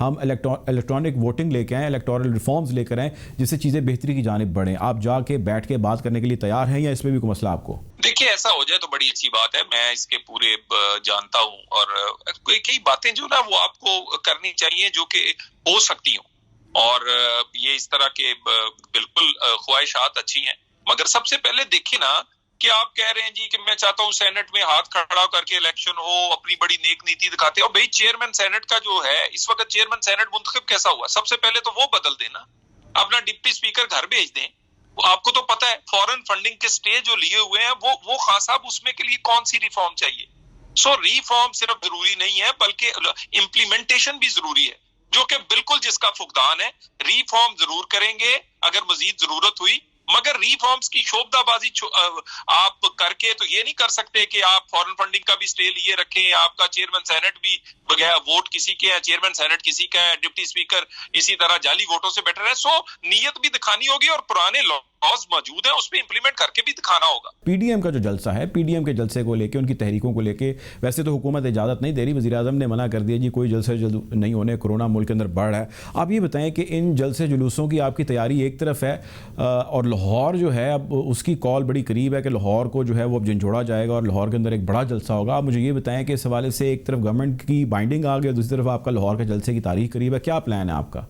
ہم electronic voting لے کے آئیں, الیکٹورل ریفارمز لے کر آئیں جس سے چیزیں بہتری کی جانب بڑھیں. آپ جا کے بیٹھ کے بات کرنے کے لیے تیار ہیں یا اس میں بھی کوئی مسئلہ آپ کو؟ دیکھیے ایسا ہو جائے تو بڑی اچھی بات ہے, میں اس کے پورے جانتا ہوں, اور کئی باتیں جو نا وہ آپ کو کرنی چاہیے جو کہ ہو سکتی ہوں, اور یہ اس طرح کے بالکل خواہشات اچھی ہیں, مگر سب سے پہلے دیکھیں نا کہ آپ کہہ رہے ہیں جی کہ میں چاہتا ہوں سینٹ میں ہاتھ کھڑا کر کے الیکشن ہو, اپنی بڑی نیک نیتی دکھاتے ہیں. اور بھائی چیئرمین سینٹ کا جو ہے اس وقت چیئرمین سینٹ منتخب کیسا ہوا, سب سے پہلے تو وہ بدل دینا, اپنا ڈپٹی اسپیکر گھر بھیج دیں. آپ کو تو پتا ہے فورن فنڈنگ کے سٹے جو لیے ہوئے ہیں وہ خاص صاحب اس میں کے لیے کون سی ریفارم چاہیے. سو ریفارم صرف ضروری نہیں ہے بلکہ امپلیمنٹیشن بھی ضروری ہے, جو کہ بالکل جس کا فقدان ہے. ریفارم ضرور کریں گے اگر مزید ضرورت ہوئی, مگر ریفارمز کی شوبدہ بازی آپ کر کے تو یہ نہیں کر سکتے کہ آپ فورن فنڈنگ کا بھی سٹے لیے رکھیں, آپ کا چیئرمین سینٹ بھی بغیر ووٹ کسی کے ہے, چیئرمین سینٹ کسی کا ہے, ڈپٹی اسپیکر اسی طرح جعلی ووٹوں سے بیٹر ہے. سو نیت بھی دکھانی ہوگی اور پرانے لاز موجود ہیں اس پہ امپلیمنٹ کر کے بھی دکھانا ہوگا. پی ڈی ایم کا جو جلسہ ہے, پی ڈی ایم کے جلسے کو لے کے, ان کی تحریکوں کو لے کے, ویسے تو حکومت اجازت نہیں دے رہی, وزیر اعظم نے منع کر دیا جی کوئی جلسے جلد نہیں ہونے, کورونا ملک کے اندر بڑھ رہا ہے. آپ یہ بتائیں کہ ان جلسے جلوسوں کی آپ کی تیاری ایک طرف ہے, اور لاہور جو ہے اب اس کی کال بڑی قریب ہے کہ لاہور کو جو ہے وہ اب جھنجھوڑا جائے گا اور لاہور کے اندر ایک بڑا جلسہ ہوگا. آپ مجھے یہ بتائیں کہ اس حوالے سے ایک طرف گورنمنٹ کی بائنڈنگ آ گئی اور دوسری طرف آپ کا لاہور کے جلسے کی تاریخ قریب ہے, کیا پلان ہے آپ کا؟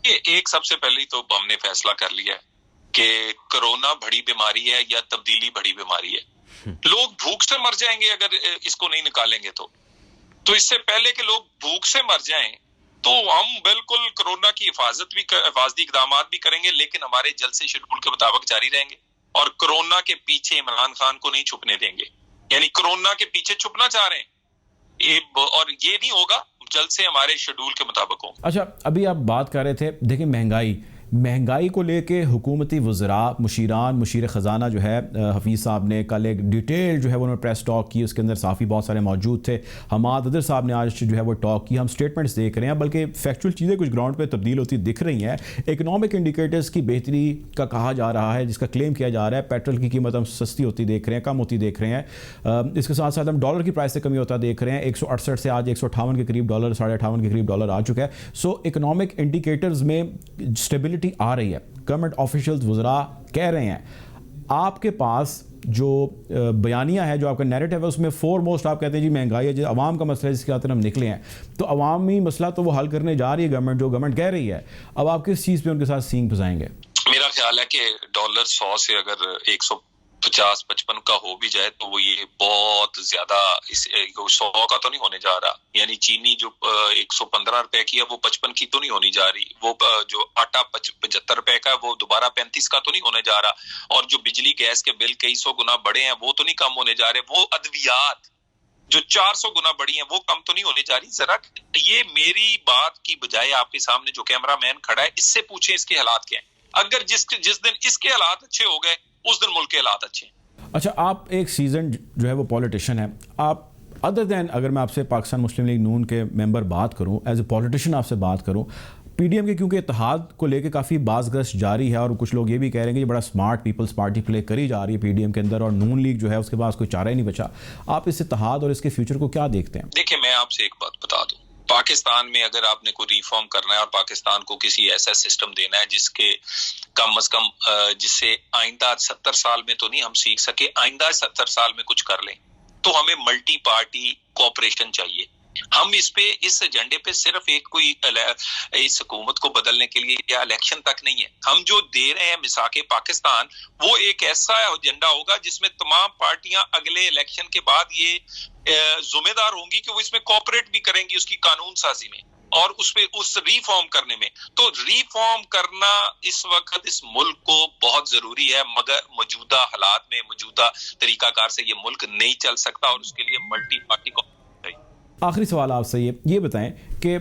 ایک سب سے پہلے تو ہم نے فیصلہ کر لیا ہے کہ کرونا بڑی بیماری ہے یا تبدیلی بڑی بیماری ہے. لوگ بھوک سے مر جائیں گے اگر اس کو نہیں نکالیں گے. تو اس سے پہلے کہ لوگ بھوک سے مر جائیں تو ہم بالکل کرونا کی حفاظتی اقدامات بھی کریں گے, لیکن ہمارے جلسے شیڈول کے مطابق جاری رہیں گے, اور کرونا کے پیچھے عمران خان کو نہیں چھپنے دیں گے. یعنی کرونا کے پیچھے چھپنا چاہ رہے ہیں اور یہ نہیں ہوگا, جلسے ہمارے شیڈول کے مطابق ہوں. اچھا, ابھی آپ بات کر رہے تھے, دیکھیں مہنگائی کو لے کے حکومتی وزراء, مشیران, مشیر خزانہ جو ہے حفیظ صاحب نے کل ایک ڈیٹیل جو ہے انہوں نے پریس ٹاک کی, اس کے اندر صحافی بہت سارے موجود تھے. حماد ادر صاحب نے آج جو ہے وہ ٹاک کی. ہم سٹیٹمنٹس دیکھ رہے ہیں, بلکہ فیکچوئل چیزیں کچھ گراؤنڈ پہ تبدیل ہوتی دکھ رہی ہیں. اکنامک انڈیکیٹرز کی بہتری کا کہا جا رہا ہے, جس کا کلیم کیا جا رہا ہے. پیٹرول کی قیمت ہم سستی ہوتی دیکھ رہے ہیں, کم ہوتی دیکھ رہے ہیں. اس کے ساتھ ساتھ ہم ڈالر کی پرائس سے کمی ہوتا دیکھ رہے ہیں. 168 سے آج 158 کے قریب ڈالر, 58.5 کے قریب ڈالر آ چکا ہے. سو اکنامک انڈیکیٹرز میں اسٹیبلٹی آ رہی ہے. گورنمنٹ آفیشلز, وزراء کہہ رہے ہیں. آپ کے پاس جو بیانیہ ہے, جو آپ کا نیریٹو ہے, اس میں فور موسٹ آپ کہتے ہیں جی مہنگائی ہے, جو عوام کا مسئلہ ہے جس کے خاطر ہم نکلے ہیں. تو عوامی مسئلہ تو وہ حل کرنے جا رہی ہے گورنمنٹ, جو گورنمنٹ کہہ رہی ہے. اب آپ کس چیز پہ ان کے ساتھ سینگ پھنسائیں گے؟ میرا خیال ہے کہ ڈالر 100 سے اگر 150-55 کا ہو بھی جائے تو وہ یہ بہت زیادہ 100 کا تو نہیں ہونے جا رہا. یعنی چینی جو 115 روپے کی ہے وہ 55 کی تو نہیں ہونی جا رہی. وہ جو آٹا 75 روپے کا ہے وہ دوبارہ 35 کا تو نہیں ہونے جا رہا. اور جو بجلی گیس کے بل کئی سو گنا بڑے ہیں وہ تو نہیں کم ہونے جا رہے. وہ ادویات جو 400 گنا بڑی ہیں وہ کم تو نہیں ہونے جا رہی. ذرا یہ میری بات کی بجائے آپ کے سامنے جو کیمرہ مین کھڑا ہے اس سے پوچھیں اس کے حالات کیا ہیں. اگر جس دن اس کے حالات اچھے ہو گئے اس دن ملک کے حالات اچھے ہیں. اچھا, آپ ایک سیزن جو ہے وہ پولیٹیشین ہے. آپ ادر دین, اگر میں آپ سے پاکستان مسلم لیگ نون کے ممبر بات کروں, ایز اے پولیٹیشین آپ سے بات کروں, پی ڈی ایم کے کیونکہ اتحاد کو لے کے کافی باز گشت جاری ہے, اور کچھ لوگ یہ بھی کہہ رہے ہیں کہ بڑا سمارٹ پیپلز پارٹی پلے کری جا رہی ہے پی ڈی ایم کے اندر, اور نون لیگ جو ہے اس کے پاس کوئی چارہ ہی نہیں بچا. آپ اس اتحاد اور اس کے فیوچر کو کیا دیکھتے ہیں؟ دیکھیں, میں آپ سے ایک بات بتا دوں. پاکستان میں اگر آپ نے کوئی ریفارم کرنا ہے اور پاکستان کو کسی ایسا سسٹم دینا ہے جس کے کم از کم جس سے آئندہ 70 سال میں تو نہیں ہم سیکھ سکے, آئندہ 70 سال میں کچھ کر لیں, تو ہمیں ملٹی پارٹی کوآپریشن چاہیے. ہم اس ایجنڈے پہ صرف ایک کوئی اس حکومت کو بدلنے کے لیے یا الیکشن تک نہیں ہے. ہم جو دے رہے ہیں مساق پاکستان, وہ ایک ایسا ایجنڈا ہوگا جس میں تمام پارٹیاں اگلے الیکشن کے بعد یہ ذمہ دار ہوں گی کہ وہ اس میں کوآپریٹ بھی کریں گی اس کی قانون سازی میں اور اس پہ اس ریفارم کرنے میں. تو ریفارم کرنا اس وقت اس ملک کو بہت ضروری ہے, مگر موجودہ حالات میں موجودہ طریقہ کار سے یہ ملک نہیں چل سکتا, اور اس کے لیے ملٹی پارٹی کو. آخری سوال آپ سے یہ بتائیں کہ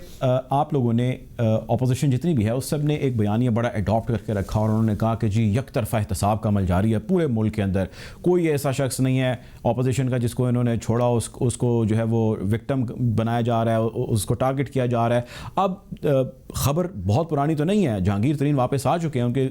آپ لوگوں نے اپوزیشن جتنی بھی ہے اس سب نے ایک بیانیہ بڑا اڈاپٹ کر کے رکھا, اور انہوں نے کہا کہ جی یک طرفہ احتساب کا عمل جاری ہے پورے ملک کے اندر. کوئی ایسا شخص نہیں ہے اپوزیشن کا جس کو انہوں نے چھوڑا, اس کو جو ہے وہ وکٹم بنایا جا رہا ہے, اس کو ٹارگٹ کیا جا رہا ہے. اب خبر بہت پرانی تو نہیں ہے, جہانگیر ترین واپس آ چکے ہیں, ان کے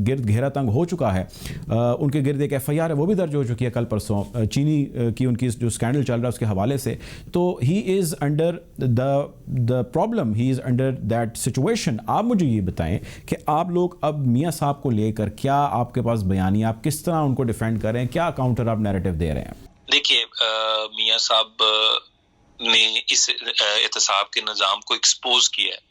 گرد گھیرا تنگ ہو چکا ہے, ان کے گرد ایک ایف آئی آر ہے وہ بھی درج ہو چکی ہے کل پرسوں, چینی کی ان کی جو اسکینڈل چل رہا ہے اس کے حوالے سے. تو he is under the the problem, he is under that situation. آپ مجھے یہ بتائیں کہ آپ لوگ اب میاں صاحب کو لے کر کیا آپ کے پاس بیانی، آپ کس طرح ان کو ڈیفینڈ کر رہے ہیں، کیا کاؤنٹر آپ نیریٹو دے رہے ہیں؟ دیکھیے میاں صاحب نے اس احتساب کے نظام کو ایکسپوز کیا ہے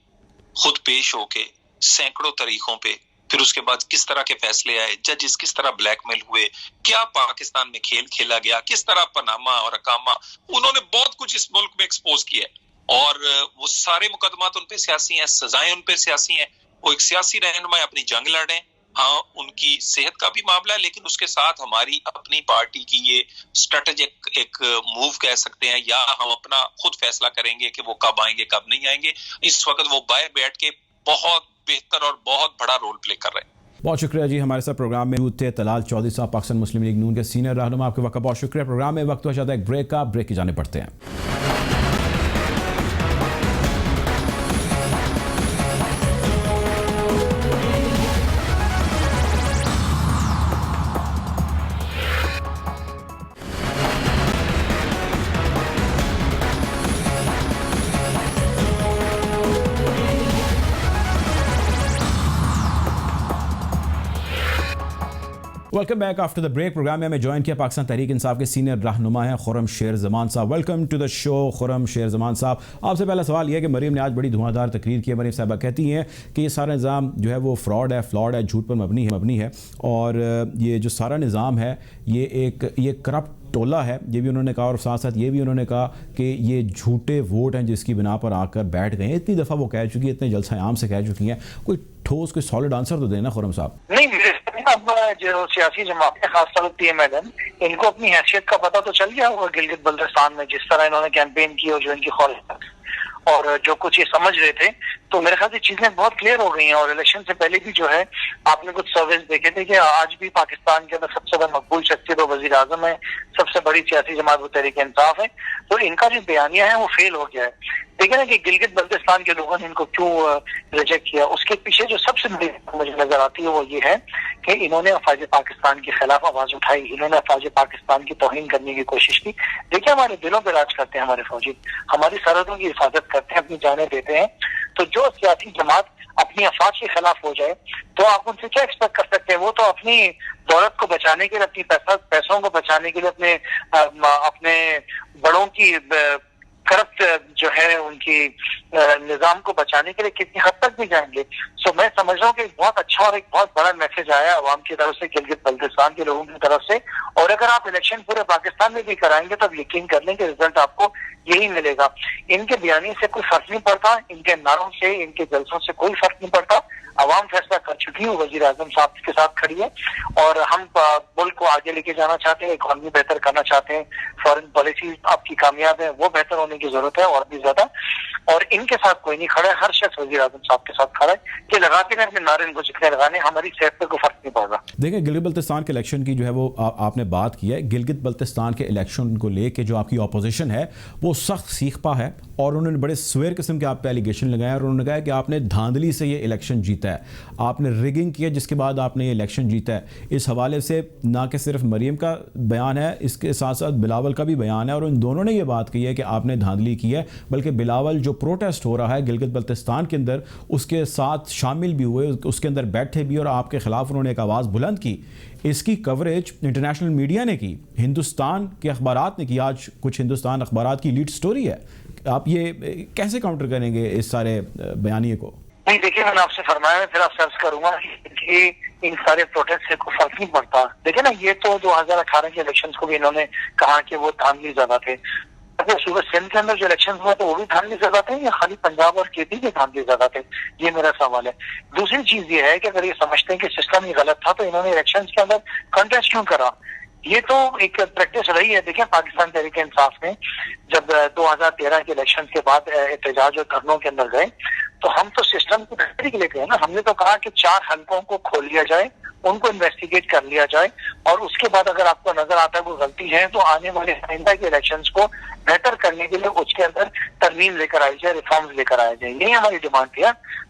خود پیش ہو کے سینکڑوں طریقوں پہ، پھر اس کے بعد کس طرح کے فیصلے آئے، ججز کس طرح بلیک میل ہوئے، کیا پاکستان میں کھیل کھیلا گیا، کس طرح پاناما اور اقامہ، انہوں نے بہت کچھ اس ملک میں ایکسپوز کیا ہے، اور وہ سارے مقدمات ان پہ سیاسی ہیں، سزائیں ان پہ سیاسی ہیں، وہ ایک سیاسی رہنما اپنی جنگ لڑیں، ہاں ان کی صحت کا بھی معاملہ ہے، لیکن اس کے ساتھ ہماری اپنی پارٹی کی یہ اسٹریٹجک ایک موو کہہ سکتے ہیں، یا ہم اپنا خود فیصلہ کریں گے کہ وہ کب آئیں گے کب نہیں آئیں گے۔ اس وقت وہ باہر بیٹھ کے بہت بہتر اور بہت بڑا رول پلے کر رہے ہیں۔ بہت شکریہ جی، ہمارے ساتھ پروگرام میں موجود تھے طلال چودھری صاحب، پاکستان مسلم لیگ نون کے سینئر رہنما، آپ کے وقت کا بہت شکریہ۔ پروگرام میں وقت ہو جاتا ہے ایک بریک کا، بریک کی جانے پڑتے ہیں۔ Welcome back after the break. Program میں ہمیں جوائن کیا پاکستان تحریک انصاف کے سینئر رہنما ہیں خرم شیر زمان صاحب۔ ویلکم ٹو دا شو خرم شیر زمان صاحب۔ آپ سے پہلا سوال یہ ہے کہ مریم نے آج بڑی دھواں دھار تقریر کی ہے۔ مریم صاحبہ کہتی ہیں کہ یہ سارا نظام جو ہے وہ فراڈ ہے، جھوٹ پر مبنی ہے، اور یہ جو سارا نظام ہے یہ کرپٹ ٹولہ ہے، یہ بھی انہوں نے کہا، اور ساتھ ساتھ یہ بھی انہوں نے کہا کہ یہ جھوٹے ووٹ ہیں جس کی بنا پر آ کر بیٹھ گئے ہیں۔ اتنی دفعہ وہ کہہ چکی ہیں، اتنے جلسہ عام سے کہہ چکی ہیں، کوئی ٹھوس کوئی سالڈ آنسر تو دینا خرم صاحب۔ نہیں، اب جو سیاسی جماعتیں خاص طور پہ PMLN، ان کو اپنی حیثیت کا پتہ تو چل گیا ہوگا گلگت بلتستان میں جس طرح انہوں نے کیمپین کی اور جو ان کی خواہش اور جو کچھ یہ سمجھ رہے تھے، تو میرے خیال سے چیزیں بہت کلیئر ہو گئی ہیں۔ اور الیکشن سے پہلے بھی جو ہے آپ نے کچھ سرویز دیکھے تھے کہ آج بھی پاکستان کے اندر سب سے زیادہ مقبول شخصیت وہ وزیر اعظم ہے، سب سے بڑی سیاسی جماعت وہ تحریک انصاف ہے، تو ان کا جو بیانیہ ہے وہ فیل ہو گیا ہے۔ دیکھیں نا کہ گلگت بلتستان کے لوگوں نے ان کو کیوں ریجیکٹ کیا، اس کے پیچھے جو سب سے بڑی مجھے نظر آتی ہے وہ یہ ہے کہ انہوں نے افواج پاکستان کے خلاف آواز اٹھائی، انہوں نے افواج پاکستان کی توہین کرنے کی کوشش کی۔ دیکھیں ہمارے دلوں پہ راج کرتے ہیں ہمارے فوجی، ہماری سرحدوں کی حفاظت کرتے ہیں، اپنی جانیں دیتے ہیں، تو جو سیاسی جماعت اپنی افواج کے خلاف ہو جائے تو آپ ان سے کیا ایکسپیکٹ کر سکتے ہیں؟ وہ تو اپنی دولت کو بچانے کے لیے، اپنی پیسوں کو بچانے کے لیے، اپنے بڑوں کی کرپٹ جو ہے ان کی نظام کو بچانے کے لیے کتنی حد تک بھی جائیں گے۔ سو میں سمجھ رہا ہوں کہ ایک بہت اچھا اور ایک بہت بڑا میسج آیا عوام کی طرف سے، گلگت بلتستان کے لوگوں کی طرف سے، اور اگر آپ الیکشن پورے پاکستان میں بھی کرائیں گے تو اب یقین کر لیں کہ رزلٹ آپ کو یہی ملے گا۔ ان کے بیانی سے کوئی فرق نہیں پڑتا، ان کے نعروں سے، ان کے جلسوں سے کوئی فرق نہیں پڑتا۔ عوام فیصلہ کر چکی ہے، وزیر اعظم صاحب کے ساتھ کھڑی ہے، اور ہم ملک کو آگے لے کے جانا چاہتے ہیں، اکانومی بہتر کرنا چاہتے ہیں، فارن پالیسی آپ کی کامیاب ہے، وہ بہتر ہونے کی ضرورت ہے اور بھی زیادہ، اور ان کے ساتھ کوئی نہیں کھڑا ہے، ہر شخص وزیر اعظم صاحب کے ساتھ کھڑا ہے کہ لگاتے ہیں اپنے نعرے، ان کو جتنے لگانے ہماری صحت پہ کوئی فرق نہیں پڑ رہا۔ دیکھیں گلگت بلتستان کے الیکشن کی جو ہے وہ آپ نے بات کی ہے، گلگت بلتستان کے الیکشن کو لے کے جو آپ کی اپوزیشن ہے وہ سخت سیخ پا ہے، اور انہوں نے بڑے سویر قسم کے آپ پہ ایلیگیشن لگائے، اور انہوں نے کہا کہ آپ نے دھاندلی سے یہ الیکشن جیتا ہے، آپ نے ریگنگ کیا جس کے بعد آپ نے یہ الیکشن جیتا ہے۔ اس حوالے سے نہ کہ صرف مریم کا بیان ہے، اس کے ساتھ ساتھ بلاول کا بھی بیان ہے، اور ان دونوں نے یہ بات کی ہے کہ آپ نے دھاندلی کی ہے، بلکہ بلاول جو پروٹیسٹ ہو رہا ہے گلگت بلتستان کے اندر اس کے ساتھ شامل بھی ہوئے، اس کے اندر بیٹھے بھی، اور آپ کے خلاف انہوں نے ایک آواز بلند کی۔ اس کی کوریج انٹرنیشنل میڈیا نے کی، ہندوستان کے اخبارات نے کی، آج کچھ ہندوستان اخبارات کی لیڈ سٹوری ہے۔ آپ یہ کیسے کاؤنٹر کریں گے اس سارے بیانیے کو؟ نہیں دیکھیے، میں نے آپ سے فرمایا، میں پھر آپ سے عرض کروں گا کہ ان سارے پروٹیسٹ سے کوئی فرق نہیں پڑتا۔ دیکھیں نا، یہ تو 2018 کے الیکشنز کو بھی انہوں نے کہا کہ وہ دھاندلی زیادہ تھے۔ اگر صوبہ سندھ کے اندر جو الیکشن ہوا تو وہ بھی دھاندلی زیادہ تھے، یا خالی پنجاب اور KP کے دھاندلی زیادہ تھے؟ یہ میرا سوال ہے۔ دوسری چیز یہ ہے کہ اگر یہ سمجھتے ہیں کہ سسٹم ہی غلط تھا تو انہوں نے الیکشنز کے اندر کنٹیسٹ کیوں کرا؟ یہ تو ایک پریکٹس رہی ہے۔ دیکھیں پاکستان تحریک انصاف نے جب 2013 کے الیکشن کے بعد احتجاج اور دھرنوں کے اندر گئے تو ہم تو سسٹم کی بہتری کے لیے گئے نا۔ ہم نے تو کہا کہ 4 حلقوں کو کھول لیا جائے، ان کو انویسٹیگیٹ کر لیا جائے، اور اس کے بعد اگر آپ کو نظر آتا ہے کوئی غلطی ہے تو آنے والے آئندہ کے الیکشنز کو بہتر کرنے کے لیے اس کے اندر ترمیم لے کر آئی جائے، ریفارمز لے کر آئے جائیں۔ یہی ہماری ڈیمانڈ تھی۔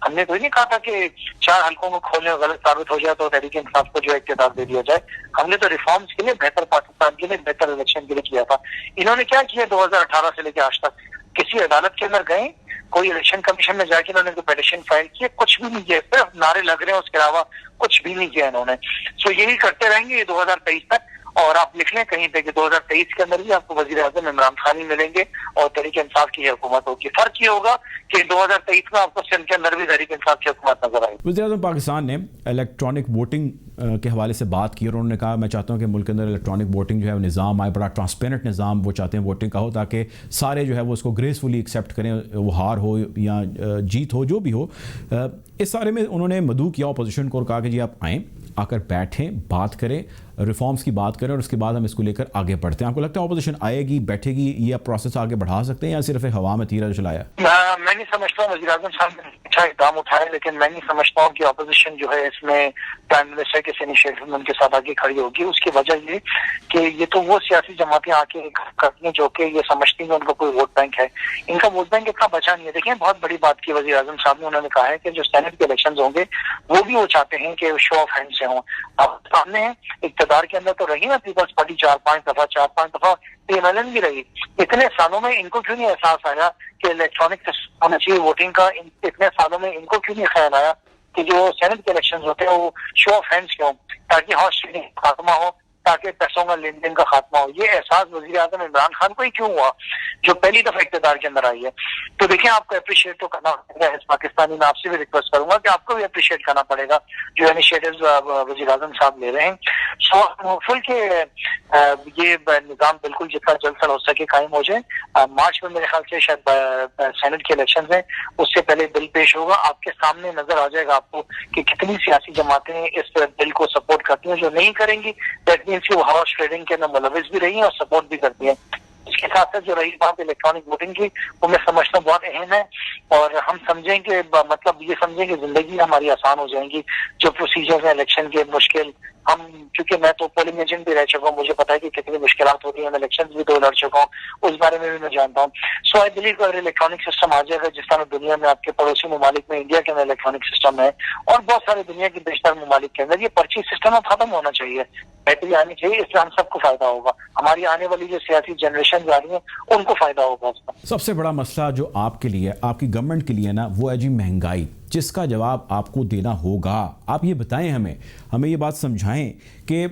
ہم نے تو نہیں کہا تھا کہ 4 حلقوں کو کھولنے غلط ثابت ہو جائے تو تحریک انصاف کو جو اقتدار دے دیا جائے۔ ہم نے تو ریفارمز کے لیے، بہتر پاکستان کے لیے، بہتر الیکشن کے لیے کیا تھا۔ انہوں نے کیا کیا 2018 سے لے کے آج تک؟ کسی عدالت کے اندر گئے، کوئی الیکشن کمیشن میں جا کے انہوں نے کوئی پیٹیشن فائل کیا, کچھ بھی نہیں کیا, صرف نعرے لگ رہے ہیں, اس کے علاوہ کچھ بھی نہیں کیا انہوں نے. سو یہی کرتے رہیں گے یہ 2023 تک, اور آپ لکھ لیں کہیں پہ کہ 2023 کے اندر بھی آپ کو وزیر اعظم عمران خان ہی ملیں گے اور تحریک انصاف کی حکومت ہوگی. فرق یہ ہوگا کہ 2023 میں آپ کو سندھ کے اندر بھی تحریک انصاف کی حکومت نظر آئے گی. وزیر اعظم پاکستان نے الیکٹرانک ووٹنگ کے حوالے سے بات کی اور انہوں نے کہا میں چاہتا ہوں کہ ملک کے اندر الیکٹرانک ووٹنگ جو ہے وہ نظام آئے, بڑا ٹرانسپیرنٹ نظام وہ چاہتے ہیں ووٹنگ کا ہو, تاکہ سارے جو ہے وہ اس کو گریسفلی ایکسیپٹ کریں, وہ ہار ہو یا جیت ہو جو بھی ہو. اس سارے میں انہوں نے مدعو کیا اپوزیشن کو اور کہا کہ جی آپ آئیں, آ کر بیٹھیں, بات کریں, ریفارمز کی بات کریں اور اس کے بعد ہم اس کو لے کر آگے بڑھتے ہیں. آپ کو لگتا ہے اپوزیشن آئے گی, بیٹھے گی, یہ پروسیس آگے بڑھا سکتے ہیں یا صرف ایک ہوا میں تیرا چلایا؟ میں نہیں سمجھتا ہوں وزیر اعظم صاحب نے اچھا اقدام اٹھائے, لیکن میں نہیں سمجھتا ہوں کہ اپوزیشن جو ہے اس میں پرائم منسٹر کے انیشیٹو میں ان کے ساتھ آگے کھڑی ہوگی. اس کی وجہ یہ کہ یہ تو وہ سیاسی جماعتیں آ کے کرتی ہیں جو کہ یہ سمجھتی ہیں ان کا کوئی ووٹ بینک ہے. ان کا ووٹ بینک اتنا بچا نہیں ہے. دیکھیں بہت بڑی بات کی وزیر اعظم صاحب نے, انہوں نے کہا ہے کہ جو سینٹ کے الیکشن ہوں گے وہ بھی وہ چاہتے ہیں کہ شو آف ہینڈ سے ہوں. اب سامنے اقتدار کے اندر تو رہی نا پیپلز پارٹی 4-5 دفعہ PMLN بھی رہی. اتنے سالوں میں ان کو کیوں نہیں احساس آیا کہ الیکٹرانک ہونا چاہیے ووٹنگ کا؟ اتنے سالوں میں ان کو کیوں نہیں خیال آیا کہ جو سینٹ کے الیکشن ہوتے ہیں وہ شو آف ہینڈس کیوں, تاکہ ہارس ٹریڈنگ کا خاتمہ ہو, تاکہ پیسوں کا لین دین کا خاتمہ ہو. یہ احساس وزیر اعظم عمران خان کو ہی کیوں ہوا جو پہلی دفعہ اقتدار کے اندر آئی ہے؟ تو دیکھیں آپ کو اپریشیٹ تو کرنا پڑے گا. پاکستانی میں آپ سے بھی ریکویسٹ کروں گا کہ آپ کو بھی اپریشیٹ کرنا پڑے گا جو انیشیٹوز وزیر اعظم صاحب لے رہے ہیں. سو ہوپفل کہ یہ نظام بالکل جتنا جلد سے ہو سکے قائم ہو جائے. مارچ میں میرے خیال سے شاید سینٹ کے الیکشن ہیں, اس سے پہلے بل پیش ہوگا. آپ کے سامنے نظر آ جائے گا آپ کو کہ کتنی سیاسی جماعتیں اس بل کو سپورٹ کرتی ہیں. جو نہیں کریں گی دیٹ مینس کہ وہ ہاؤس ٹریڈنگ کے اندر ملوث بھی رہی ہیں اور سپورٹ بھی کرتی ہیں. اس کے ساتھ ساتھ جو رہی بات الیکٹرانک ووٹنگ کی, وہ میں سمجھتا ہوں بہت اہم ہے, اور ہم سمجھیں کہ مطلب یہ سمجھیں کہ زندگی ہماری آسان ہو جائیں گی. جو پروسیجرز ہیں الیکشن کے مشکل, ہم کیونکہ میں تو پولنگ ایجنٹ بھی رہ چکا ہوں, مجھے پتا ہے کہ کتنی مشکلات ہوتی ہیں. میں الیکشن بھی 2 لڑ چکا ہوں, اس بارے میں بھی میں جانتا ہوں. سو آئی بلیو اگر الیکٹرانک سسٹم آ جائے گا جس طرح دنیا میں آپ کے پڑوسی ممالک میں انڈیا کے اندر الیکٹرانک سسٹم ہے اور بہت سارے دنیا کے بیشتر ممالک کے اندر, یہ پرچی سسٹم اب ختم ہونا چاہیے, بہتری آنی چاہیے. اس سے ہم سب کو فائدہ ہوگا, ہماری آنے والی جو سیاسی جنریشن آ رہی ہیں ان کو فائدہ ہوگا. سب سے بڑا مسئلہ جو آپ کے لیے, آپ کی گورنمنٹ کے لیے نا, وہ ہے جی مہنگائی, جس کا جواب آپ کو دینا ہوگا. آپ یہ بتائیں ہمیں یہ بات سمجھائیں کہ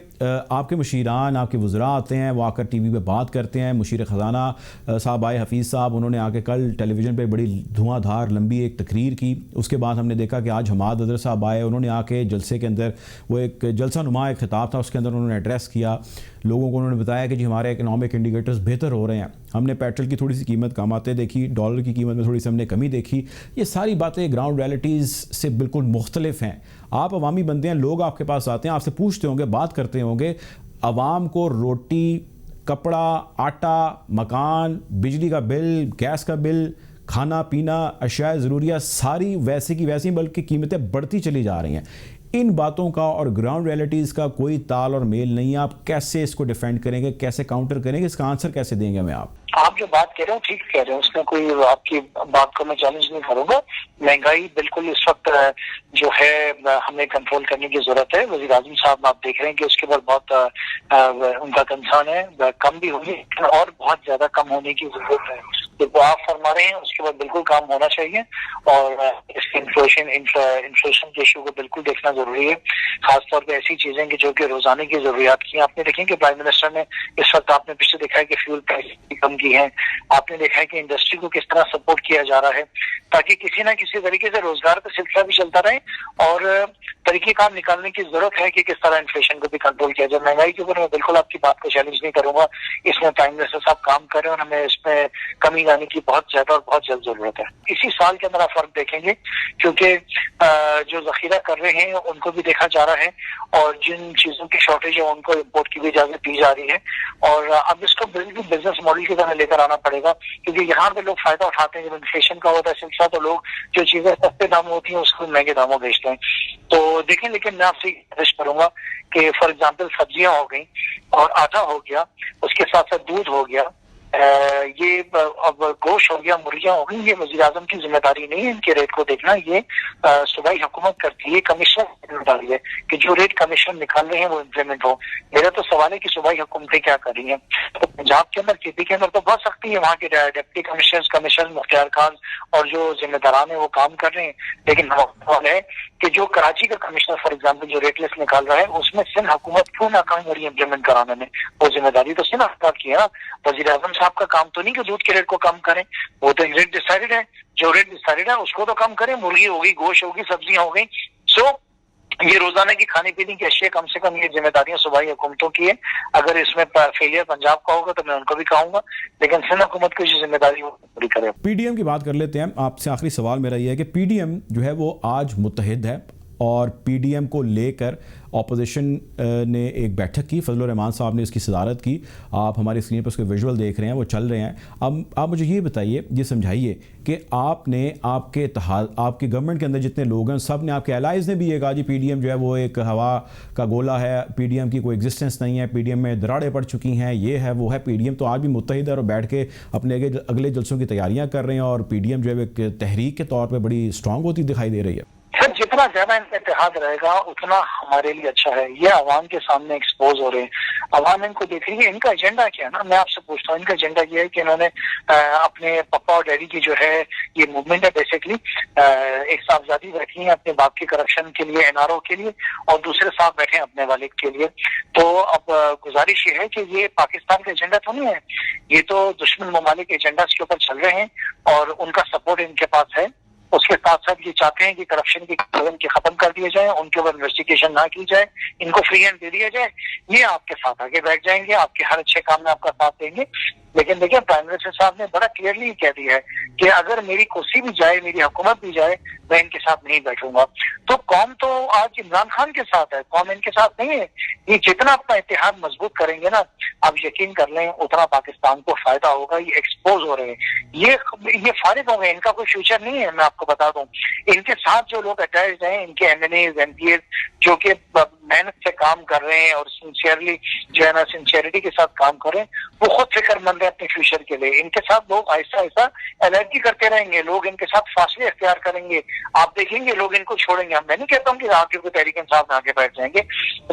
آپ کے مشیران, آپ کے وزراء آتے ہیں, وہ آ کر ٹی وی پہ بات کرتے ہیں. مشیر خزانہ صاحب آئے, حفیظ صاحب, انہوں نے آ کے کل ٹیلی ویژن پہ بڑی دھواں دھار لمبی ایک تقریر کی. اس کے بعد ہم نے دیکھا کہ آج حماد اظہر صاحب آئے, انہوں نے آ کے جلسے کے اندر, وہ ایک جلسہ نما ایک خطاب تھا, اس کے اندر انہوں نے ایڈریس کیا لوگوں کو. انہوں نے بتایا کہ جی ہمارے اکنامک انڈیکیٹرز بہتر ہو رہے ہیں, ہم نے پیٹرول کی تھوڑی سی قیمت کم آتے دیکھی, ڈالر کی قیمت میں تھوڑی سی ہم نے کمی دیکھی. یہ ساری باتیں گراؤنڈ ریئلٹیز سے بالکل مختلف ہیں. آپ عوامی بندے ہیں, لوگ آپ کے پاس آتے ہیں, آپ سے پوچھتے ہوں گے, بات کرتے ہوں گے. عوام کو روٹی, کپڑا, آٹا, مکان, بجلی کا بل, گیس کا بل, کھانا پینا, اشیاء ضروریہ ساری ویسے کی ویسی, بلکہ قیمتیں بڑھتی چلی جا رہی ہیں. ان باتوں کا اور گراؤنڈ ریئلٹیز کا کوئی تال اور میل نہیں ہے. آپ کیسے اس کو ڈیفینڈ کریں گے, کیسے کاؤنٹر کریں گے, اس کا آنسر کیسے دیں گے ہمیں آپ جو بات کہہ رہے ہیں ٹھیک کہہ رہے ہیں, اس میں کوئی آپ کی بات کو میں چیلنج نہیں کروں گا. مہنگائی بالکل اس وقت جو ہے ہمیں کنٹرول کرنے کی ضرورت ہے. وزیر اعظم صاحب آپ دیکھ رہے ہیں کہ اس کے بعد بہت ان کا کنسرن ہے, کم بھی ہوگی اور بہت زیادہ کم ہونے کی ضرورت ہے. وہ آپ فرما رہے ہیں اس کے بعد بالکل کام ہونا چاہیے, اور اس کے انفلیشن کے ایشو کو بالکل دیکھنا ضروری ہے. خاص طور پہ ایسی چیزیں کہ جو کہ روزانے کی ضروریات کی ہیں. آپ نے دیکھیں کہ پرائم منسٹر نے اس وقت, آپ نے پیچھے دیکھا ہے کہ فیول پرائس کم کی ہے. آپ نے دیکھا ہے کہ انڈسٹری کو کس طرح سپورٹ کیا جا رہا ہے تاکہ کسی نہ کسی طریقے سے روزگار کا سلسلہ بھی چلتا رہے, اور طریقہ کار نکالنے کی ضرورت ہے کہ کس طرح انفلیشن کو بھی کنٹرول کیا جائے. مہنگائی کے اوپر میں بالکل آپ کی بات کو چیلنج نہیں کروں گا, اس میں پرائم منسٹر صاحب کام کر رہے ہیں اور ہمیں اس میں کمی لانے کی بہت زیادہ اور بہت جلد ضرورت ہے. اسی سال کے اندر آپ فرق دیکھیں گے کیونکہ جو ذخیرہ کر رہے ہیں ان کو بھی دیکھا جا رہا ہے, اور جن چیزوں کی شارٹیج ہے ان کو امپورٹ کی بھی اجازت دی جا رہی ہے. اور اب اس کو بزنس ماڈل کی طرح لے کر آنا پڑے گا, کیونکہ یہاں پہ لوگ فائدہ اٹھاتے ہیں. جب انفلیشن کا ہوتا ہے سلسلہ تو لوگ جو چیزیں سستے داموں ہوتی ہیں اس کو مہنگے داموں بیچتے ہیں. تو دیکھیں, لیکن میں آپ سے کوشش کروں گا کہ فار ایگزامپل سبزیاں ہو گئیں اور آٹا ہو گیا, اس کے ساتھ ساتھ دودھ ہو گیا, یہ اب گوشت ہو گیا، مرغیاں ہو گئی، یہ وزیر اعظم کی ذمہ داری نہیں ہے ان کے ریٹ کو دیکھنا، یہ صوبائی حکومت کرتی ہے، کمیشن کی ذمہ داری ہے کہ جو ریٹ کمیشن نکال رہے ہیں وہ امپلیمنٹ ہو۔ میرا تو سوال ہے کہ صوبائی حکومتیں کیا کر رہی ہیں؟ تو پنجاب کے اندر، KP کے اندر تو بڑھ سکتی ہے، وہاں کے ڈپٹی کمشنر مختار خان اور جو ذمہ داران ہیں وہ کام کر رہے ہیں، لیکن سوال ہے کہ جو کراچی کا کمشنر فار ایگزامپل جو ریٹ لسٹ نکال رہا ہے، اس میں سندھ حکومت کیوں ناکام ہو رہی ہے امپلیمنٹ کرانے میں؟ وہ ذمہ داری تو سندھ حکومت کی ہے نا، وزیر اعظم صاحب کا کام تو نہیں کہ دودھ کے ریٹ کو کم کریں، وہ تو ریٹ ڈیسائیڈڈ ہے، جو ریٹ ڈیسائیڈڈ ہے اس کو تو کم کریں، مرغی ہوگی، گوشت ہوگی، سبزیاں ہو گئی۔ سو یہ روزانہ کی کھانے پینے کی اشیاء کم سے کم یہ ذمہ داریاں صوبائی حکومتوں کی ہے۔ اگر اس میں فیلئر پنجاب کا ہوگا تو میں ان کو بھی کہوں گا، لیکن سندھ حکومت کی جو ذمہ داری وہ پوری کرے۔ PDM کی بات کر لیتے ہیں، آپ سے آخری سوال میرا یہ ہے کہ PDM جو ہے وہ آج متحد ہے، اور PDM کو لے کر اپوزیشن نے ایک بیٹھک کی، فضل الرحمان صاحب نے اس کی صدارت کی، آپ ہماری اسکرین پر اس کے ویژول دیکھ رہے ہیں، وہ چل رہے ہیں۔ اب آپ مجھے یہ بتائیے، یہ سمجھائیے کہ آپ نے، آپ کے اتحاد، آپ کی گورنمنٹ کے اندر جتنے لوگ ہیں سب نے، آپ کے الائز نے بھی یہ کہا جی PDM جو ہے وہ ایک ہوا کا گولا ہے، PDM کی کوئی ایگزسٹنس نہیں ہے، PDM میں دراڑیں پڑ چکی ہیں، یہ ہے وہ ہے۔ PDM تو آج بھی متحد ہے اور بیٹھ کے اپنے اگلے جلسوں کی تیاریاں کر رہے ہیں، اور PDM جو ہے ایک تحریک کے طور پہ بڑی اسٹرانگ ہوتی دکھائی دے رہی ہے۔ سر جتنا زیادہ ان کا اتحاد رہے گا اتنا ہمارے لیے اچھا ہے۔ یہ عوام کے سامنے ایکسپوز ہو رہے ہیں، عوام ان کو دیکھ رہی ہے۔ ان کا ایجنڈا کیا ہے نا، میں آپ سے پوچھتا ہوں، ان کا ایجنڈا یہ ہے کہ انہوں نے اپنے پپا اور ڈیڈی کی جو ہے یہ موومنٹ ہے بیسکلی، ایک صاحبزادی بیٹھی ہیں اپنے باپ کے کرپشن کے لیے، NRO کے لیے، اور دوسرے صاحب بیٹھے ہیں اپنے والد کے لیے۔ تو اب گزارش یہ ہے کہ یہ پاکستان کا ایجنڈا تو نہیں ہے، یہ تو دشمن ممالک ایجنڈا کے اوپر چل رہے ہیں، اور ان کا سپورٹ ان کے پاس ہے۔ اس کے ساتھ ساتھ یہ چاہتے ہیں کہ کرپشن کی ختم کر دیے جائیں، ان کے اوپر انویسٹیگیشن نہ کی جائے، ان کو فری ہینڈ دے دیا جائے۔ یہ آپ کے ساتھ آگے بیٹھ جائیں گے، آپ کے ہر اچھے کام میں آپ کا ساتھ دیں گے۔ لیکن دیکھیں پرائم منسٹر صاحب نے بڑا کلیئرلی کہہ دیا ہے کہ اگر میری کرسی بھی جائے، میری حکومت بھی جائے، میں ان کے ساتھ نہیں بیٹھوں گا۔ تو قوم تو آج عمران خان کے ساتھ ہے، قوم ان کے ساتھ نہیں ہے۔ یہ جتنا اپنا اتحاد مضبوط کریں گے نا، آپ یقین کر لیں اتنا پاکستان کو فائدہ ہوگا۔ یہ ایکسپوز ہو رہے ہیں، یہ فارغ ہو گئے، ان کا کوئی فیوچر نہیں ہے۔ میں آپ کو بتا دوں، ان کے ساتھ جو لوگ اٹیچڈ ہیں، ان کے MNAs MPs جو کہ محنت سے کام کر رہے ہیں اور سنسیئرلی جو ہے نا سنسیئرٹی کے ساتھ کام کر رہے ہیں، وہ خود فکر مند ہے اپنے فیوچر کے لیے۔ ان کے ساتھ لوگ آہستہ آہستہ الرجی کرتے رہیں گے، لوگ ان کے ساتھ فاصلے اختیار کریں گے، آپ دیکھیں گے لوگ ان کو چھوڑیں گے۔ میں نہیں کہتا ہوں کہ آپ کے کوئی تحریک انصاف میں آگے بیٹھ جائیں گے،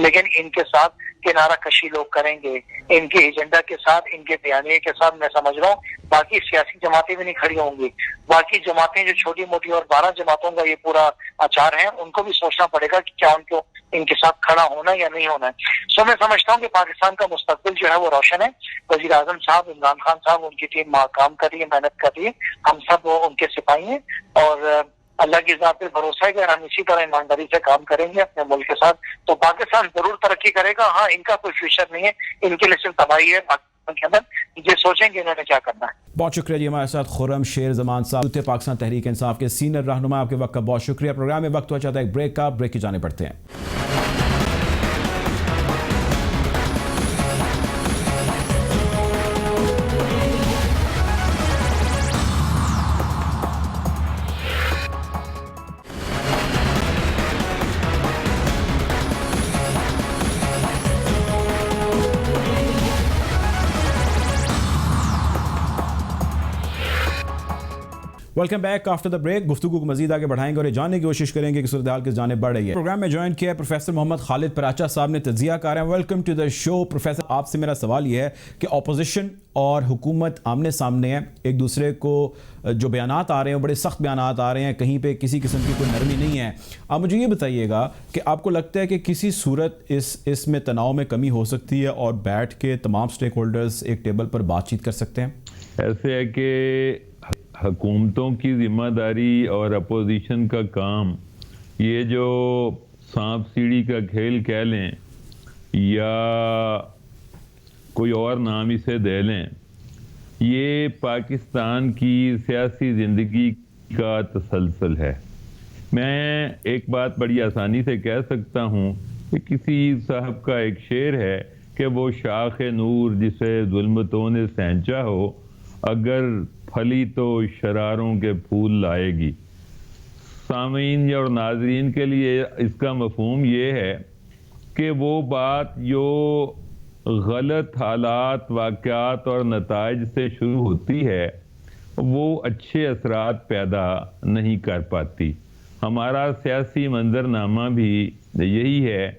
لیکن ان کے ساتھ کنارہ کشی لوگ کریں گے، ان کے ایجنڈا کے ساتھ، ان کے بیانیے کے ساتھ۔ میں سمجھ رہا ہوں باقی سیاسی جماعتیں بھی نہیں کھڑی ہوں گی، باقی جماعتیں جو چھوٹی موٹی اور 12 جماعتوں کا یہ پورا اچار ہے، ان کو بھی سوچنا پڑے گا کہ کیا ان کو ان کے ساتھ کھڑا ہونا یا نہیں ہونا ہے۔ سو میں سمجھتا ہوں کہ پاکستان کا مستقبل جو ہے وہ روشن ہے۔ وزیر اعظم صاحب، عمران خان صاحب، ان کی ٹیم کام کر رہی ہے، محنت کر رہی ہے، ہم سب ان کے سپاہی ہیں، اور اللہ کی ذات پہ بھروسہ ہے کہ اگر ہم اسی طرح ایمانداری سے کام کریں گے اپنے ملک کے ساتھ تو پاکستان ضرور ترقی کرے گا۔ ہاں، ان کا کوئی فیوچر نہیں ہے، ان کے لیے صرف تباہی ہے پاکستان کے اندر۔ یہ سوچیں کہ انہوں نے کیا کرنا ہے۔ بہت شکریہ جی، ہمارے ساتھ خرم شیر زمان صاحب، پاکستان تحریک انصاف کے سینئر رہنما، آپ کے وقت کا بہت شکریہ۔ پروگرام میں وقت ہوا چاہتا ہے ایک بریک کا، بریک کی جانب بڑھتے ہیں۔ Welcome back after the break. گفتگو کو مزید آگے بڑھائیں گے اور یہ جاننے کی کوشش کریں گے کہ صورتحال کس جانب بڑھ رہی ہے۔ پروگرام میں جوائن کیا ہے پروفیسر محمد خالد پراچا صاحب نے، تجزیہ کار ہیں۔ Welcome to the show professor. آپ سے میرا سوال یہ ہے کہ اپوزیشن اور حکومت آمنے سامنے ہیں، ایک دوسرے کو جو بیانات آ رہے ہیں بڑے سخت بیانات آ رہے ہیں، کہیں پہ کسی قسم کی کوئی نرمی نہیں ہے۔ آپ مجھے یہ بتائیے گا کہ آپ کو لگتا ہے کہ کسی صورت اس میں تناؤ میں کمی ہو سکتی ہے اور بیٹھ کے تمام سٹیک ہولڈرز ایک ٹیبل پر بات چیت کر سکتے ہیں؟ ایسے ہے کہ حکومتوں کی ذمہ داری اور اپوزیشن کا کام، یہ جو سانپ سیڑھی کا کھیل کہہ لیں یا کوئی اور نام اسے دے لیں، یہ پاکستان کی سیاسی زندگی کا تسلسل ہے۔ میں ایک بات بڑی آسانی سے کہہ سکتا ہوں کہ کسی صاحب کا ایک شعر ہے کہ وہ شاخ نور جسے ظلمتوں نے سینچا ہو، اگر پھلی تو شراروں کے پھول لائے گی۔ سامعین اور ناظرین کے لیے اس کا مفہوم یہ ہے کہ وہ بات جو غلط حالات، واقعات اور نتائج سے شروع ہوتی ہے وہ اچھے اثرات پیدا نہیں کر پاتی. ہمارا سیاسی منظرنامہ بھی یہی ہے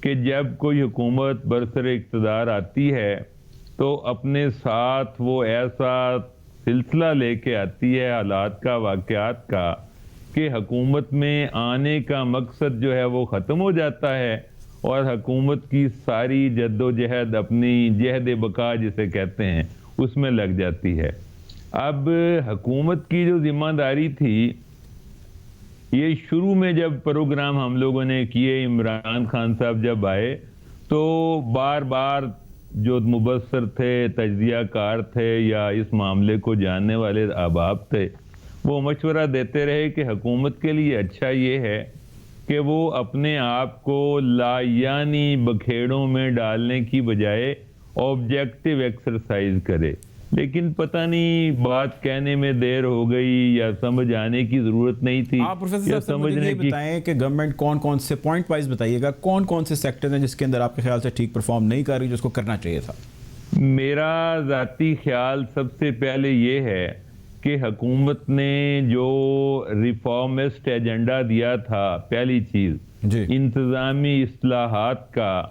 کہ جب کوئی حکومت برسر اقتدار آتی ہے تو اپنے ساتھ وہ ایسا سلسلہ لے کے آتی ہے حالات کا، واقعات کا، کہ حکومت میں آنے کا مقصد جو ہے وہ ختم ہو جاتا ہے اور حکومت کی ساری جد و جہد، اپنی جہد بقا جسے کہتے ہیں، اس میں لگ جاتی ہے. اب حکومت کی جو ذمہ داری تھی، یہ شروع میں جب پروگرام ہم لوگوں نے کیے، عمران خان صاحب جب آئے تو بار بار جو مبصر تھے، تجزیہ کار تھے یا اس معاملے کو جاننے والے احباب تھے، وہ مشورہ دیتے رہے کہ حکومت کے لیے اچھا یہ ہے کہ وہ اپنے آپ کو لایعنی بکھیڑوں میں ڈالنے کی بجائے آبجیکٹو ایکسرسائز کرے. لیکن پتہ نہیں بات کہنے میں دیر ہو گئی یا سمجھ آنے کی ضرورت نہیں تھی. آپ پروفیسر صاحب مجھے یہ بتائیں کہ گورنمنٹ کون کون سے پوائنٹ وائز بتائیے گا، کون کون سے سیکٹر ہیں جس کے اندر آپ کے خیال سے ٹھیک پرفارم نہیں کر رہی جس کو کرنا چاہیے تھا؟ میرا ذاتی خیال سب سے پہلے یہ ہے کہ حکومت نے جو ریفارمسٹ ایجنڈا دیا تھا، پہلی چیز انتظامی اصلاحات کا،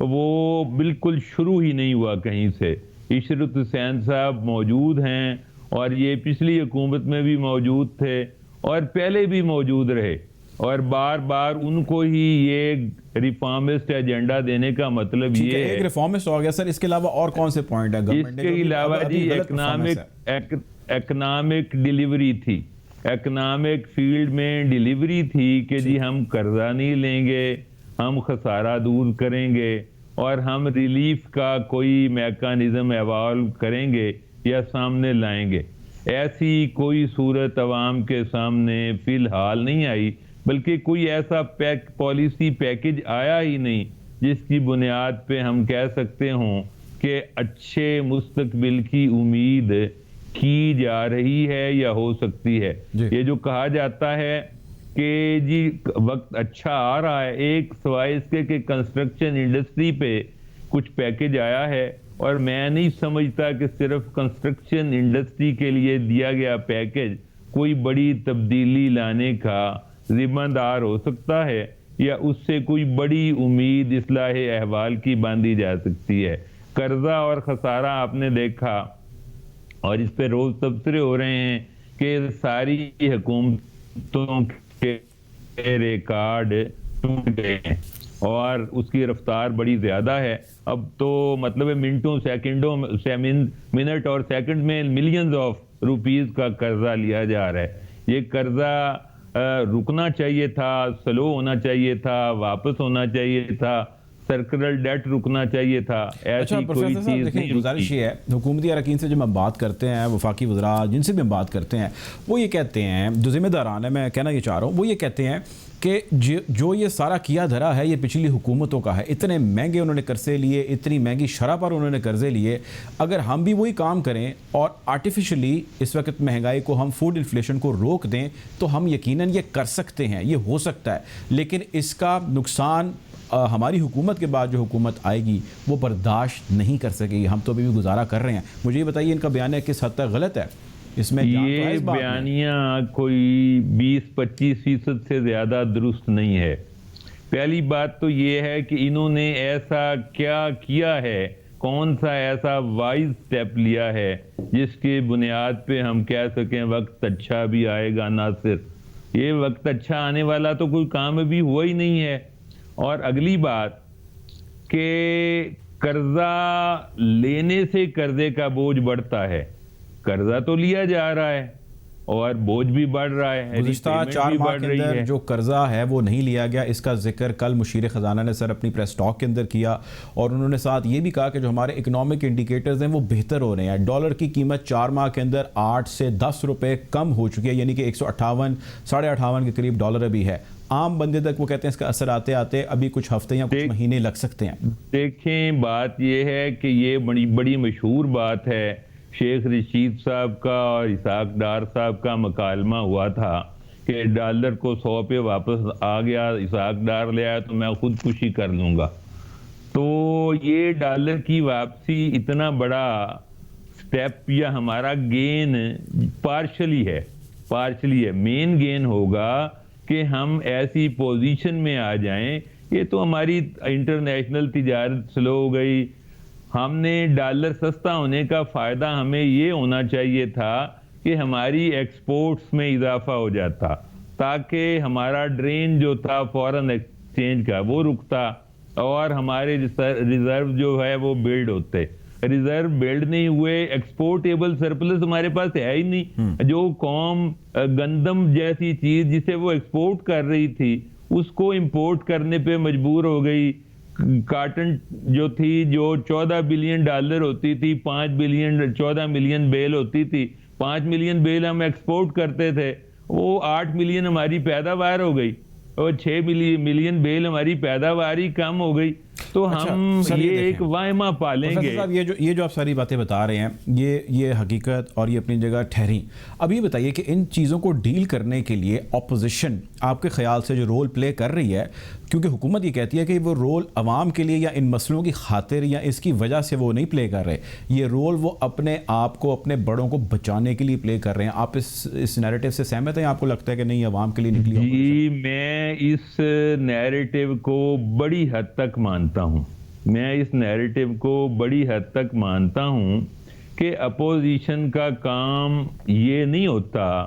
وہ بالکل شروع ہی نہیں ہوا کہیں سے. عشرت حسین صاحب موجود ہیں اور یہ پچھلی حکومت میں بھی موجود تھے اور پہلے بھی موجود رہے، اور بار بار ان کو ہی یہ ریفارمسٹ ایجنڈا دینے کا مطلب یہ ہے. ایک ریفارمسٹ ہو گیا سر، اس کے علاوہ اور کون سے پوائنٹ ہیں؟ اس کے علاوہ جی اکنامک ڈیلیوری تھی، اکنامک فیلڈ میں ڈیلیوری تھی کہ جی ہم قرضہ نہیں لیں گے، ہم خسارہ دور کریں گے اور ہم ریلیف کا کوئی میکانزم ایوالو کریں گے یا سامنے لائیں گے. ایسی کوئی صورت عوام کے سامنے فی الحال نہیں آئی، بلکہ کوئی ایسا پالیسی پیکج آیا ہی نہیں جس کی بنیاد پہ ہم کہہ سکتے ہوں کہ اچھے مستقبل کی امید کی جا رہی ہے یا ہو سکتی ہے. یہ جو کہا جاتا ہے کہ جی وقت اچھا آ رہا ہے، ایک سوائے اس کے کہ کنسٹرکشن انڈسٹری پہ کچھ پیکج آیا ہے، اور میں نہیں سمجھتا کہ صرف کنسٹرکشن انڈسٹری کے لیے دیا گیا پیکج کوئی بڑی تبدیلی لانے کا ذمہ دار ہو سکتا ہے یا اس سے کوئی بڑی امید اصلاح احوال کی باندھی جا سکتی ہے. قرضہ اور خسارہ آپ نے دیکھا اور اس پہ روز تبصرے ہو رہے ہیں کہ ساری حکومتوں کے ریکارڈ ٹوٹ گئے ہیں اور اس کی رفتار بڑی زیادہ ہے. اب تو مطلب منٹوں سیکنڈوں منٹ اور سیکنڈ میں ملینز آف روپیز کا قرضہ لیا جا رہا ہے. یہ قرضہ رکنا چاہیے تھا، سلو ہونا چاہیے تھا، واپس ہونا چاہیے تھا، سرکلر ڈیٹ رکنا چاہیے تھا. ایسی کوئی چیز نہیں. گزارش یہ ہے حکومتی اراکین سے جب ہم بات کرتے ہیں، وفاقی وزراء جن سے بھی ہم بات کرتے ہیں، وہ یہ کہتے ہیں، جو ذمہ داران ہے، میں کہنا یہ چاہ رہا ہوں، وہ یہ کہتے ہیں کہ جو یہ سارا کیا دھرا ہے یہ پچھلی حکومتوں کا ہے. اتنے مہنگے انہوں نے قرضے لیے، اتنی مہنگی شرح پر انہوں نے قرضے لیے. اگر ہم بھی وہی کام کریں اور آرٹیفیشلی اس وقت مہنگائی کو، ہم فوڈ انفلیشن کو روک دیں تو ہم یقیناً یہ کر سکتے ہیں، یہ ہو سکتا ہے. لیکن اس کا نقصان ہماری حکومت کے بعد جو حکومت آئے گی وہ برداشت نہیں کر سکے گی. ہم تو ابھی بھی گزارا کر رہے ہیں. مجھے یہ بتائیے ان کا بیانیہ کس حد تک غلط ہے؟ اس میں یہ بیانیہ کوئی 20-25% سے زیادہ درست نہیں ہے. پہلی بات تو یہ ہے کہ انہوں نے ایسا کیا کیا ہے، کون سا ایسا وائز سٹیپ لیا ہے جس کی بنیاد پہ ہم کہہ سکیں وقت اچھا بھی آئے گا. نہ صرف یہ وقت اچھا آنے والا تو کوئی کام ابھی ہوا ہی نہیں ہے. اور اگلی بات کہ قرضہ لینے سے قرضے کا بوجھ بڑھتا ہے. قرضہ تو لیا جا رہا ہے اور بوجھ بھی بڑھ رہا ہے. گزشتہ 4 ماہ کے اندر جو قرضہ ہے وہ نہیں لیا گیا. اس کا ذکر کل مشیر خزانہ نے سر اپنی پریس ٹاک کے اندر کیا اور انہوں نے ساتھ یہ بھی کہا کہ جو ہمارے اکنامک انڈیکیٹرز ہیں وہ بہتر ہو رہے ہیں. ڈالر کی قیمت 4 ماہ کے اندر 8 سے 10 روپے کم ہو چکی ہے، یعنی کہ 158 58.5 کے قریب ڈالر ابھی ہے. عام بندے تک وہ کہتے ہیں اس کا اثر آتے آتے ابھی کچھ ہفتے یا کچھ مہینے لگ سکتے ہیں. دیکھیں بات یہ ہے کہ یہ بڑی مشہور بات ہے. شیخ رشید صاحب کا اور اسحاق ڈار صاحب کا مکالمہ ہوا تھا کہ ڈالر کو 100 پہ واپس آ گیا، اسحاق ڈار لے آیا تو میں خودکشی کر لوں گا. تو یہ ڈالر کی واپسی اتنا بڑا سٹیپ یا ہمارا گین پارشلی ہے. مین گین ہوگا کہ ہم ایسی پوزیشن میں آ جائیں. یہ تو ہماری انٹرنیشنل تجارت سلو ہو گئی. ہم نے ڈالر سستا ہونے کا فائدہ ہمیں یہ ہونا چاہیے تھا کہ ہماری ایکسپورٹس میں اضافہ ہو جاتا, تاکہ ہمارا ڈرین جو تھا فورن ایکسچینج کا وہ رکتا اور ہمارے ریزرو جو ہے وہ بلڈ ہوتے. ریزرو بلڈ نہیں ہوئے, ایکسپورٹیبل سرپلس ہمارے پاس ہے ہی نہیں. جو قوم گندم جیسی چیز جسے وہ ایکسپورٹ کر رہی تھی اس کو امپورٹ کرنے پہ مجبور ہو گئی. کاٹن جو تھی جو 14 بلین ڈالر ہوتی تھی, 14 ملین بیل ہوتی تھی, 5 ملین بیل ہم ایکسپورٹ کرتے تھے, وہ 8 ملین ہماری پیداوار ہو گئی اور 6 ملین بیل ہماری پیداوار ہی کم ہو گئی. تو ہم یہ ایک واہمہ پالیں گے. یہ جو آپ ساری باتیں بتا رہے ہیں یہ حقیقت اور یہ اپنی جگہ ٹھہری. اب یہ بتائیے کہ ان چیزوں کو ڈیل کرنے کے لیے اپوزیشن آپ کے خیال سے جو رول پلے کر رہی ہے, کیونکہ حکومت یہ کہتی ہے کہ وہ رول عوام کے لیے یا ان مسئلوں کی خاطر یا اس کی وجہ سے وہ نہیں پلے کر رہے, یہ رول وہ اپنے آپ کو اپنے بڑوں کو بچانے کے لیے پلے کر رہے ہیں. آپ اس نیریٹو سے سہمت ہیں؟ آپ کو لگتا ہے کہ نہیں عوام کے لیے نکلی؟ جی, میں اس نیریٹو کو بڑی حد تک مانتا ہوں. کہ اپوزیشن کا کام یہ نہیں ہوتا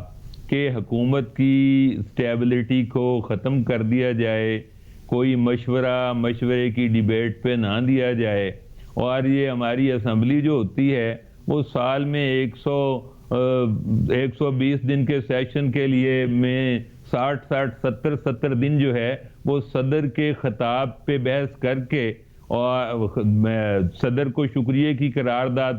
کہ حکومت کی سٹیبلٹی کو ختم کر دیا جائے, کوئی مشورے کی ڈیبیٹ پہ نہ دیا جائے. اور یہ ہماری اسمبلی جو ہوتی ہے وہ سال میں 120 دن کے سیشن کے لیے میں 70 دن جو ہے وہ صدر کے خطاب پہ بحث کر کے اور صدر کو شکریہ کی قرارداد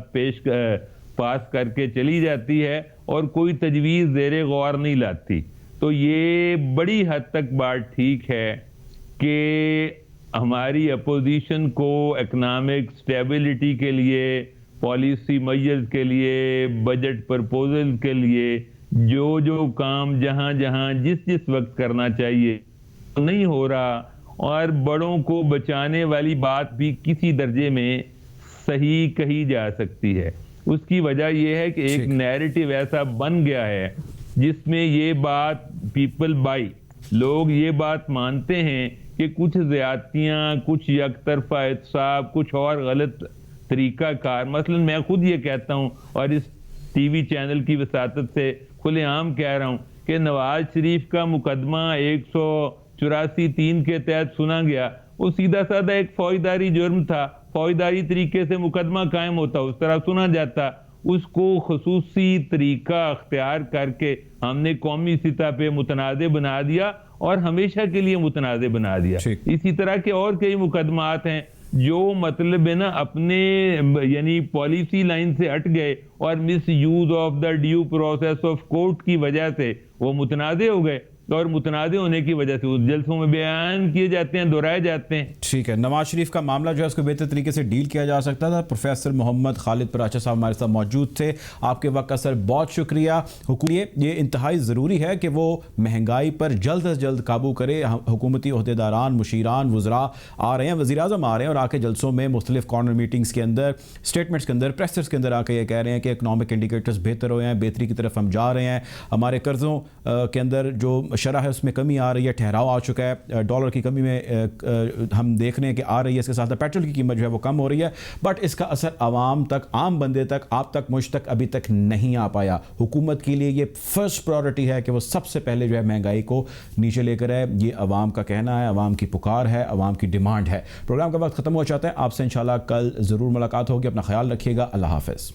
پاس کر کے چلی جاتی ہے اور کوئی تجویز زیر غور نہیں لاتی. تو یہ بڑی حد تک بات ٹھیک ہے کہ ہماری اپوزیشن کو اکنامک سٹیبلٹی کے لیے, پالیسی میجرز کے لیے, بجٹ پرپوزل کے لیے جو کام جہاں جس وقت کرنا چاہیے نہیں ہو رہا, اور بڑوں کو بچانے والی بات بھی کسی درجے میں صحیح کہی جا سکتی ہے. اس کی وجہ یہ ہے کہ ایک نیریٹو ایسا بن گیا ہے جس میں یہ بات پیپل بائی, لوگ یہ بات مانتے ہیں کہ کچھ زیادتیاں, کچھ یک طرفہ احتساب, کچھ اور غلط طریقہ کار. مثلا میں خود یہ کہتا ہوں اور اس ٹی وی چینل کی وساطت سے کھلے عام کہہ رہا ہوں کہ نواز شریف کا مقدمہ 184(3) کے تحت سنا گیا, وہ سیدھا سادہ ایک فوجداری جرم تھا. فوجداری طریقے سے مقدمہ قائم ہوتا, اس طرح سنا جاتا. اس کو خصوصی طریقہ اختیار کر کے ہم نے قومی سطح پہ متنازع بنا دیا اور ہمیشہ کے لیے متنازع بنا دیا. اسی طرح کے اور کئی مقدمات ہیں جو مطلب ہے نا اپنے یعنی پالیسی لائن سے ہٹ گئے اور misuse of the due process of court کی وجہ سے وہ متنازع ہو گئے, اور متنازع ہونے کی وجہ سے اس جلسوں میں بیان کیے جاتے ہیں, دہرائے جاتے ہیں. ٹھیک ہے, نواز شریف کا معاملہ جو ہے اس کو بہتر طریقے سے ڈیل کیا جا سکتا تھا. پروفیسر محمد خالد پراچا صاحب ہمارے ساتھ موجود تھے. آپ کے وقت کا سر بہت شکریہ. حکومت یہ انتہائی ضروری ہے کہ وہ مہنگائی پر جلد از جلد قابو کرے. حکومتی عہدیداران, مشیران, وزراء آ رہے ہیں, وزیر اعظم آ رہے ہیں اور آ کے جلسوں میں مختلف کارنر میٹنگز کے اندر, اسٹیٹمنٹس کے اندر, پریسرز کے اندر آ کے یہ کہہ رہے ہیں کہ اکنامک انڈیکیٹرز بہتر ہوئے ہیں, بہتری کی طرف ہم جا رہے ہیں, ہمارے قرضوں کے اندر جو شرح ہے اس میں کمی آ رہی ہے, ٹھہراؤ آ چکا ہے, ڈالر کی کمی میں ہم دیکھ رہے ہیں کہ آ رہی ہے, اس کے ساتھ پیٹرول کی قیمت جو ہے وہ کم ہو رہی ہے, بٹ اس کا اثر عوام تک, عام بندے تک, آپ تک, مجھ تک ابھی تک نہیں آ پایا. حکومت کے لیے یہ فرسٹ پرائیورٹی ہے کہ وہ سب سے پہلے جو ہے مہنگائی کو نیچے لے کر ہے. یہ عوام کا کہنا ہے, عوام کی پکار ہے, عوام کی ڈیمانڈ ہے. پروگرام کا وقت ختم ہو جاتا ہے. آپ سے انشاءاللہ کل ضرور ملاقات ہوگی. اپنا خیال رکھیے گا. اللہ حافظ.